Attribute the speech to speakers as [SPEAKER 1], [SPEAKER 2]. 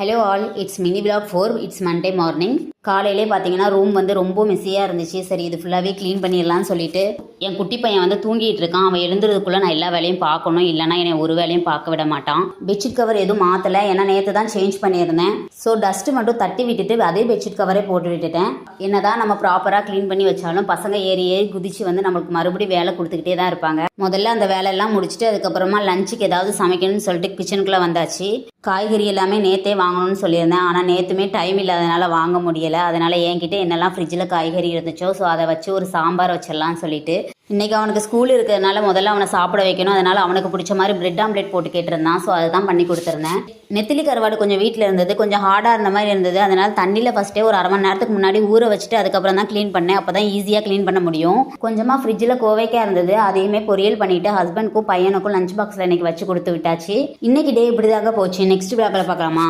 [SPEAKER 1] Hello all, it's mini vlog 4. It's Monday morning. காலையிலே பார்த்தீங்கன்னா room வந்து ரொம்ப மெஸ்ஸியாக இருந்துச்சு. சரி, இது ஃபுல்லாகவே க்ளீன் பண்ணிடலாம்னு சொல்லிட்டு என் குட்டி பையன் வந்து தூங்கிட்டு இருக்கான். அவன் எழுந்துறதுக்குள்ளே நான் எல்லா வேலையும் பார்க்கணும், இல்லைனா என்னை ஒரு வேலையும் பார்க்க விட மாட்டான். பெட்ஷீட் கவர் எதுவும் மாற்றலை, ஏன்னா நேற்று தான் சேஞ்ச் பண்ணியிருந்தேன். ஸோ டஸ்ட்டு மட்டும் தட்டி விட்டுட்டு அதே பெட்ஷீட் கவரே போட்டு விட்டுட்டேன். என்னதான் நம்ம ப்ராப்பராக க்ளீன் பண்ணி வச்சாலும் பசங்க ஏறி குதிச்சு வந்து நம்மளுக்கு மறுபடியும் வேலை கொடுத்துக்கிட்டே தான் இருப்பாங்க. முதல்ல அந்த வேலையெல்லாம் முடிச்சுட்டு அதுக்கப்புறமா லஞ்சுக்கு ஏதாவது சமைக்கணும்னு சொல்லிட்டு கிச்சனுக்குள்ளே வந்தாச்சு. காய்கறி எல்லாமே நேற்றே வாங்கணும்னு சொல்லியிருந்தேன். ஆனால் நேற்றுமே டைம் இல்லாதனால வாங்க முடியலை. அதனால் என்கிட்ட என்னெல்லாம் ஃப்ரிட்ஜில் காய்கறி இருந்துச்சோ ஸோ அதை வச்சு ஒரு சாம்பார் வச்சிடலான்னு சொல்லிட்டு இன்றைக்கி அவனுக்கு ஸ்கூல் இருக்கிறதுனால முதல்ல அவனை சாப்பிட வைக்கணும். அதனால் அவனுக்கு பிடிச்ச மாதிரி பிரெட் ஆம்லேட் போட்டு கேட்டிருந்தான். ஸோ அதை தான் பண்ணி கொடுத்துருந்தேன். நெத்திலி கருவாடு கொஞ்சம் வீட்டில் இருந்தது, கொஞ்சம் ஹார்டாக இருந்த மாதிரி இருந்தது. அதனால் தண்ணியில் ஃபஸ்ட்டே ஒரு அரை மணி நேரத்துக்கு முன்னாடி ஊற வச்சுட்டு அதுக்கப்புறம் தான் க்ளீன் பண்ணேன். அப்போ தான் ஈஸியாக க்ளீன் பண்ண முடியும். கொஞ்சமாக ஃப்ரிட்ஜில் கோவைக்காக இருந்தது, அதையுமே பொரியல் பண்ணிவிட்டு ஹஸ்பண்டுக்கும் பையனுக்கும் லஞ்ச் பாக்ஸில் இன்றைக்கி வச்சு கொடுத்து விட்டாச்சு. இன்றைக்கி டே இப்படிதாக போச்சு. நெக்ஸ்ட் விளாக்கில் பார்க்கலாமா?